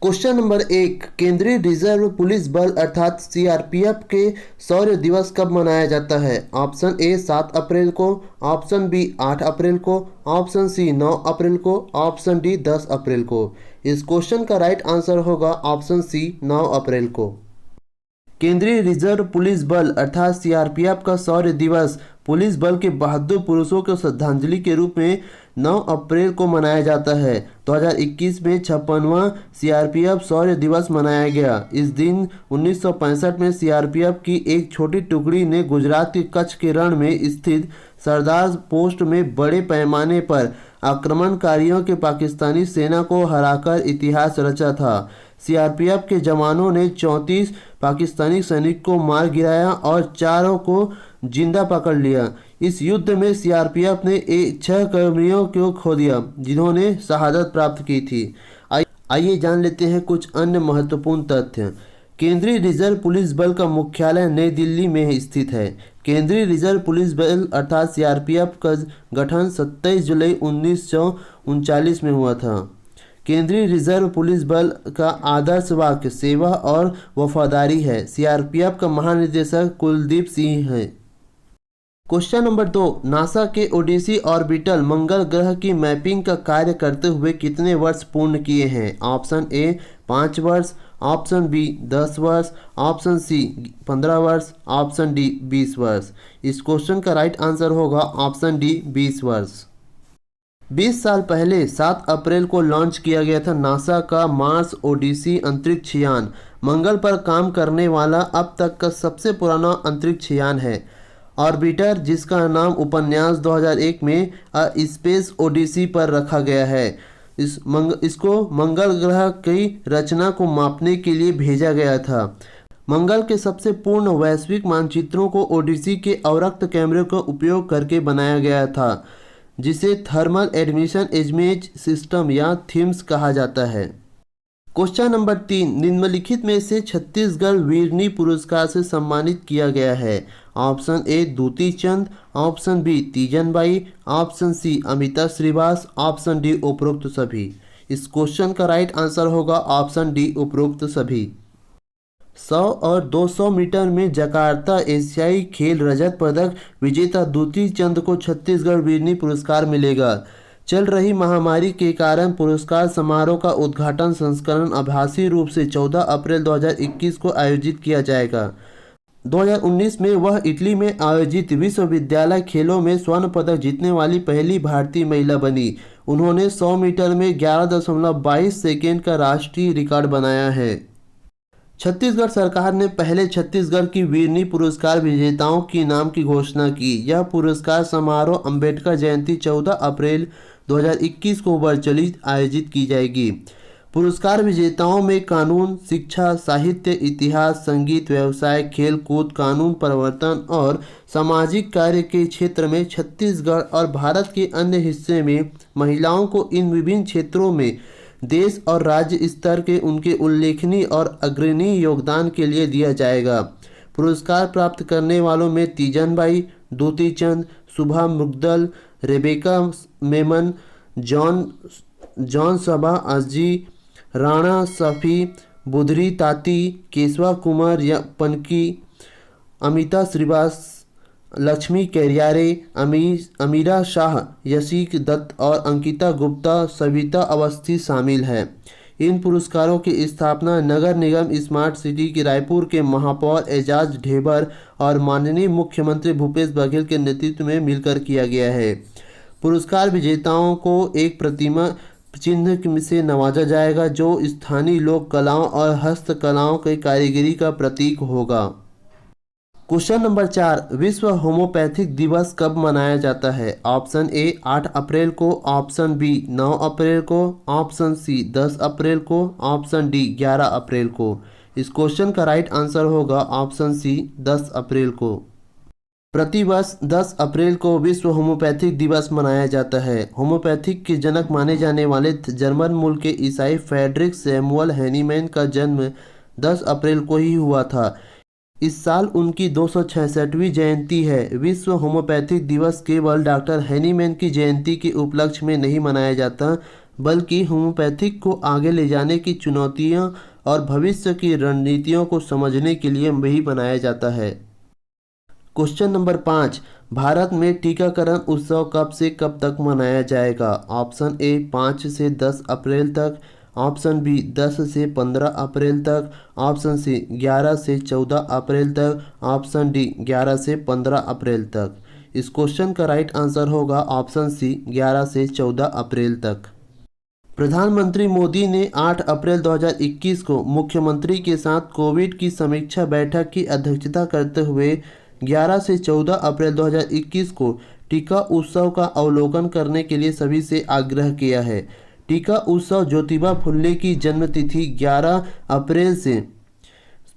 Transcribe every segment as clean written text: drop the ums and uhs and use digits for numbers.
Question number 1, केंद्रीय reserve police बल अर्थात सीआरपीएफ के शौर्य दिवस कब मनाया जाता है? ऑप्शन ए 7 अप्रैल को, ऑप्शन बी 8 अप्रैल को, ऑप्शन सी 9 अप्रैल को, ऑप्शन डी 10 अप्रैल को। इस क्वेश्चन का राइट आंसर होगा ऑप्शन सी 9 अप्रैल को। केंद्रीय रिजर्व पुलिस बल अर्थात सीआरपीएफ का शौर्य दिवस पुलिस बल के बहादुर पुरुषों को श्रद्धांजलि के रूप में 9 अप्रैल को मनाया जाता है। 2021 में 56वां सीआरपीएफ शौर्य दिवस मनाया गया। इस दिन 1965 में सीआरपीएफ की एक छोटी टुकड़ी ने गुजरात के कच्छ के रण में स्थित सरदार पोस्ट में बड़े पैमाने पर आक्रमणकारियों के पाकिस्तानी सेना को हराकर इतिहास रचा था। सीआरपीएफ के जवानों ने 34 पाकिस्तानी सैनिक को मार गिराया और 4 को जिंदा पकड़ लिया। इस युद्ध में सीआरपीएफ ने 6 कर्मियों को खो दिया जिन्होंने शहादत प्राप्त की थी। आइए जान लेते हैं कुछ अन्य महत्वपूर्ण तथ्य। केंद्रीय रिजर्व पुलिस बल का मुख्यालय नई दिल्ली में स्थित है। केंद्रीय रिजर्व पुलिस बल अर्थात सीआरपीएफ का गठन 27 जुलाई 1939 में हुआ था। केंद्रीय रिजर्व पुलिस बल का आदर्श वाक्य सेवा और वफादारी है। सीआरपीएफ का महानिदेशक कुलदीप सिंह है। क्वेश्चन नंबर 2, नासा के ओडिसी ऑर्बिटल मंगल ग्रह की मैपिंग का कार्य करते हुए कितने वर्ष पूर्ण किए हैं? ऑप्शन ए 5 वर्ष, ऑप्शन बी 10 वर्ष, ऑप्शन सी 15 वर्ष, ऑप्शन डी 20 वर्ष। इस क्वेश्चन का राइट आंसर होगा ऑप्शन डी 20 वर्ष। 20 साल पहले 7 अप्रैल को लॉन्च किया गया था नासा का मार्स ओडिसी अंतरिक्ष यान। मंगल पर काम करने वाला अब तक का सबसे पुराना अंतरिक्ष यान है। ऑर्बिटर, जिसका नाम उपन्यास 2001 में स्पेस ओडिसी पर रखा गया है, इसको मंगल ग्रह की रचना को मापने के लिए भेजा गया था। मंगल के सबसे पूर्ण वैश्विक मानचित्रों को ओडिसी के अवरक्त कैमरे का उपयोग करके बनाया गया था, जिसे थर्मल एडमिशन इमेज सिस्टम या थिम्स कहा जाता है। क्वेश्चन नंबर 3, निम्नलिखित में से छत्तीसगढ़ वीरनी पुरस्कार से सम्मानित किया गया है। Option A Dutee Chand, option B Teejan Bai, option C Amita Shrivas, option D उपरोक्त सभी। इस क्वेश्चन का राइट आंसर होगा ऑप्शन डी उपरोक्त सभी। 100 और 200 मीटर में जकार्ता एशियाई खेल रजत पदक विजेता दूती चंद को छत्तीसगढ़ वीरनी पुरस्कार मिलेगा। चल रही महामारी के कारण पुरस्कार समारोह का उद्घाटन संस्करण आभासी रूप से 14 अप्रैल 2021 को आयोजित किया जाएगा। 2019 में वह इटली में आयोजित विश्वविद्यालय खेलों में स्वर्ण पदक जीतने वाली पहली भारतीय महिला बनी। उन्होंने 100 मीटर में 11.22 सेकेंड का राष्ट्रीय रिकॉर्ड बनाया है। छत्तीसगढ़ सरकार ने पहले छत्तीसगढ़ की वीरनी पुरस्कार विजेताओं के नाम की घोषणा की। यह पुरस्कार समारोह अंबेडकर जयंती 14 अप्रैल 2021 को वर्चुअली आयोजित की जाएगी। पुरस्कार विजेताओं में कानून, शिक्षा, साहित्य, इतिहास, संगीत, व्यवसाय, खेल कूद, कानून प्रवर्तन और सामाजिक कार्य के क्षेत्र में छत्तीसगढ़ और भारत के अन्य हिस्से में महिलाओं को इन विभिन्न क्षेत्रों में देश और राज्य स्तर के उनके उल्लेखनीय और अग्रणी योगदान के लिए दिया जाएगा। पुरस्कार प्राप्त करने वालों में तीजन बाई, दूती चंद, सुभा मुग्दल, रेबेका मेमन, जॉन सभा अजी, राणा सफ़ी, बुधरी ताती, केशवा कुमार पनकी, अमिता श्रीवास, लक्ष्मी कैरियारे, अमीरा शाह, यशीक दत्त और अंकिता गुप्ता, सविता अवस्थी शामिल हैं। इन पुरस्कारों की स्थापना नगर निगम स्मार्ट सिटी के रायपुर के महापौर एजाज ढेबर और माननीय मुख्यमंत्री भूपेश बघेल के नेतृत्व में मिलकर किया गया है। पुरस्कार विजेताओं को एक प्रतिमा चिन्ह से नवाजा जाएगा जो स्थानीय लोक कलाओं और हस्तकलाओं की कारीगरी का प्रतीक होगा। क्वेश्चन नंबर 4, विश्व होम्योपैथिक दिवस कब मनाया जाता है? ऑप्शन ए 8 अप्रैल को, ऑप्शन बी 9 अप्रैल को, ऑप्शन सी 10 अप्रैल को, ऑप्शन डी 11 अप्रैल को। इस क्वेश्चन का राइट आंसर होगा ऑप्शन सी 10 अप्रैल को। प्रतिवर्ष 10 अप्रैल को विश्व होम्योपैथिक दिवस मनाया जाता है। होम्योपैथिक के जनक माने जाने वाले जर्मन मूल के ईसाई फ्रेडरिक सैमुअल हैनीमैन का जन्म 10 अप्रैल को ही हुआ था। इस साल उनकी 266वीं जयंती है। विश्व होम्योपैथिक दिवस केवल डॉक्टर हैनीमैन की जयंती के उपलक्ष्य में नहीं मनाया जाता, बल्कि होम्योपैथिक को आगे ले जाने की चुनौतियां और भविष्य की रणनीतियों को समझने के लिए भी बनाया जाता है। क्वेश्चन नंबर 5, भारत में टीकाकरण उत्सव कब से कब तक मनाया जाएगा? ऑप्शन ए 5 से 10 अप्रैल तक, ऑप्शन बी 10 से 15 अप्रैल तक, ऑप्शन सी 11 से 14 अप्रैल तक, ऑप्शन डी 11 से 15 अप्रैल तक। इस क्वेश्चन का राइट आंसर होगा ऑप्शन सी 11 से 14 अप्रैल तक। प्रधानमंत्री मोदी ने 8 अप्रैल 2021 को मुख्यमंत्री के साथ कोविड की समीक्षा बैठक की अध्यक्षता करते हुए 11 से 14 अप्रैल 2021 को टीका उत्सव का अवलोकन करने के लिए सभी से आग्रह किया है। टीका उत्सव ज्योतिबा फुले की जन्मतिथि 11 अप्रैल से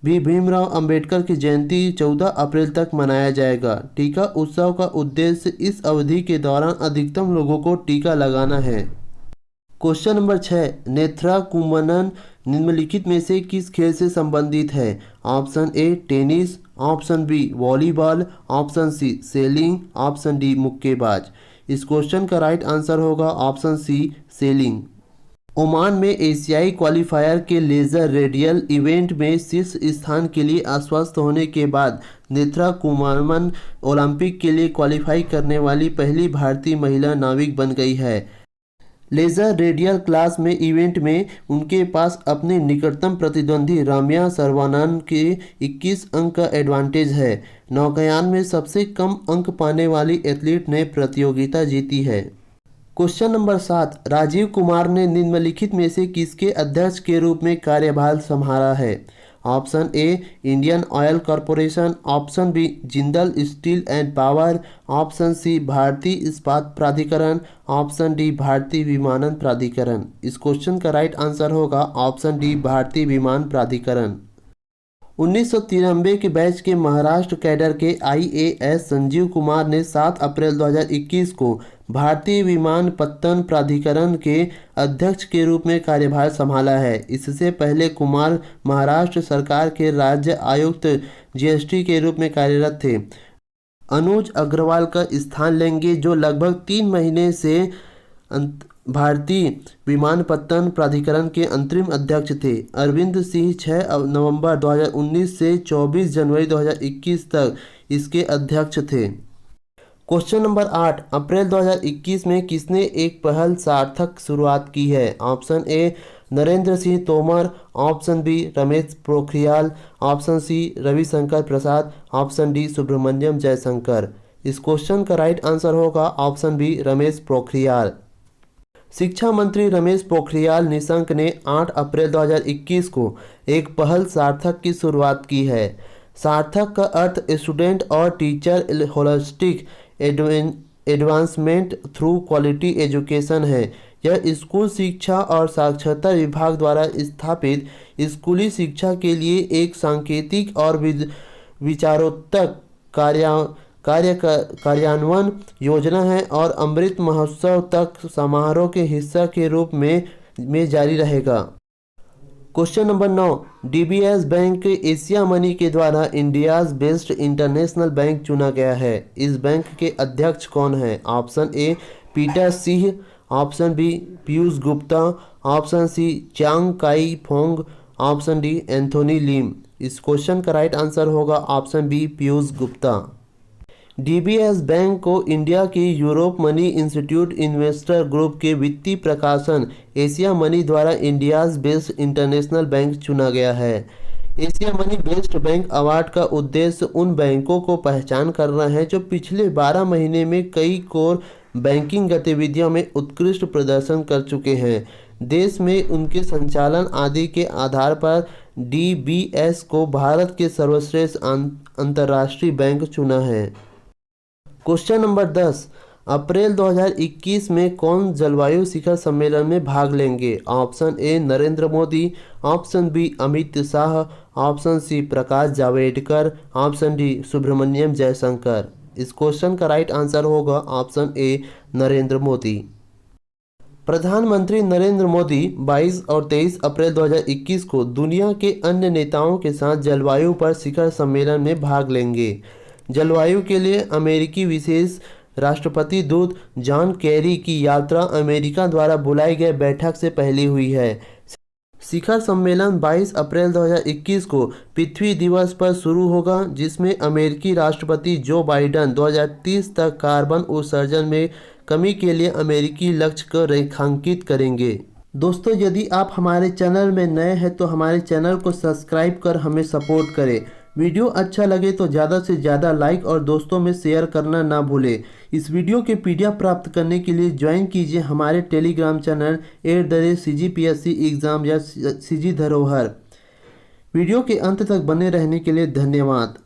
भी भीमराव अंबेडकर की जयंती 14 अप्रैल तक मनाया जाएगा। टीका उत्सव का उद्देश्य इस अवधि के दौरान अधिकतम लोगों को टीका लगाना है। क्वेश्चन नंबर 6, नेत्रा कुम्मनन निम्नलिखित में से किस खेल से संबंधित है? Option A tennis, option B volleyball, option C sailing, option D मुक्केबाज। इस क्वेश्चन का राइट आंसर होगा ऑप्शन सी सेलिंग। ओमान में एशियाई क्वालिफायर के लेज़र रेडियल इवेंट में शीर्ष स्थान के लिए आश्वस्त होने के बाद नेत्रा कुम्मनन ओलंपिक के लिए क्वालिफाई करने वाली पहली भारतीय महिला नाविक बन गई है। लेज़र रेडियल क्लास में इवेंट में उनके पास अपने निकटतम प्रतिद्वंदी राम्या सर्वानन के 21 अंक का एडवांटेज है। नौकायान में सबसे कम अंक पाने वाली एथलीट ने प्रतियोगिता जीती है। क्वेश्चन नंबर 7, राजीव कुमार ने निम्नलिखित में से किसके अध्यक्ष के रूप में कार्यभार संभाला है? Option A Indian Oil Corporation, option B Jindal steel and power, option C Bharatiya Ispat प्राधिकरण, ऑप्शन डी भारतीय विमानन प्राधिकरण। इस क्वेश्चन का राइट आंसर होगा ऑप्शन डी भारतीय विमान प्राधिकरण। 1993 के बैच के महाराष्ट्र कैडर के IAS संजीव कुमार ने 7 अप्रैल 2021 को भारतीय विमानपत्तन प्राधिकरण के अध्यक्ष के रूप में कार्यभार संभाला है। इससे पहले कुमार महाराष्ट्र सरकार के राज्य आयुक्त GST के रूप में कार्यरत थे। अनुज अग्रवाल का स्थान लेंगे, जो लगभग 3 महीने से भारतीय विमानपत्तन प्राधिकरण के अंतरिम अध्यक्ष थे। अरविंद सिंह 6 नवंबर 2019 से 24 जनवरी 2021 तक इसके अध्यक्ष थे। क्वेश्चन नंबर 8, अप्रैल 2021 में किसने एक पहल सार्थक शुरुआत की है? Option A Narendra Singh Tomar, option B Ramesh Pokhriyal, option C Ravishankar Prasad, option D Subrahmanyam Jaishankar. इस क्वेश्चन का राइट आंसर होगा ऑप्शन बी रमेश पोखरियाल। शिक्षा मंत्री रमेश पोखरियाल निशंक ने 8 अप्रैल 2021 को एक पहल सार्थक की शुरुआत की है। सार्थक का अर्थ स्टूडेंट और teacher holistic advancement through quality education है। यह स्कूल शिक्षा और साक्षरता विभाग द्वारा स्थापित स्कूली शिक्षा के लिए एक सांकेतिक और विचारोत्तक कार्यान्वयन योजना है और अमृत महोत्सव तक समारोह के हिस्सा के रूप में जारी रहेगा। Question number 9, DBS bank Asia money के द्वारा इंडियाज बेस्ड इंटरनेशनल बैंक चुना गया है। इस बैंक के अध्यक्ष कौन है? Option A Peter Singh, option B Piyush Gupta, option C Chang Kai Fong, option D Anthony Lim. इस क्वेश्चन का राइट आंसर होगा option B Piyush Gupta. DBS bank को इंडिया की Europe money institute investor group के वित्तीय प्रकाशन एशिया मनी द्वारा इंडियाज बेस्ड इंटरनेशनल बैंक चुना गया है। Asiamoney best bank award का उद्देश्य उन बैंकों को पहचान करना है जो पिछले 12 महीने में कई कोर बैंकिंग गतिविधियों में उत्कृष्ट प्रदर्शन कर चुके हैं। देश में उनके संचालन आदि के आधार पर DBS को भारत के सर्वश्रेष्ठ अंतर्राष्ट्रीय बैंक चुना है। क्वेश्चन नंबर 10, अप्रैल 2021 में कौन जलवायु शिखर सम्मेलन में भाग लेंगे? Option A Narendra Modi, option B Amit Shah, option C Prakash Javadekar, option D Subrahmanyam Jaishankar. इस क्वेश्चन का राइट आंसर होगा ऑप्शन ए नरेंद्र मोदी। प्रधानमंत्री नरेंद्र मोदी 22 और 23 अप्रैल 2021 को दुनिया के अन्य नेताओं के साथ जलवायु पर शिखर सम्मेलन में भाग लेंगे। जलवायु के लिए अमेरिकी विशेष राष्ट्रपति दूत जॉन केरी की यात्रा अमेरिका द्वारा बुलाई गई बैठक से पहले हुई है। शिखर सम्मेलन 22 अप्रैल 2021 को पृथ्वी दिवस पर शुरू होगा, जिसमें अमेरिकी राष्ट्रपति जो बाइडेन 2030 तक कार्बन उत्सर्जन में कमी के लिए अमेरिकी लक्ष्य को रेखांकित करेंगे। दोस्तों, यदि आप हमारे चैनल में नए हैं तो हमारे चैनल को सब्सक्राइब कर हमें सपोर्ट करें। वीडियो अच्छा लगे तो ज़्यादा से ज़्यादा लाइक और दोस्तों में शेयर करना ना भूलें। इस वीडियो के PDF प्राप्त करने के लिए ज्वाइन कीजिए हमारे टेलीग्राम चैनल @CGPSC एग्ज़ाम या CG धरोहर। वीडियो के अंत तक बने रहने के लिए धन्यवाद।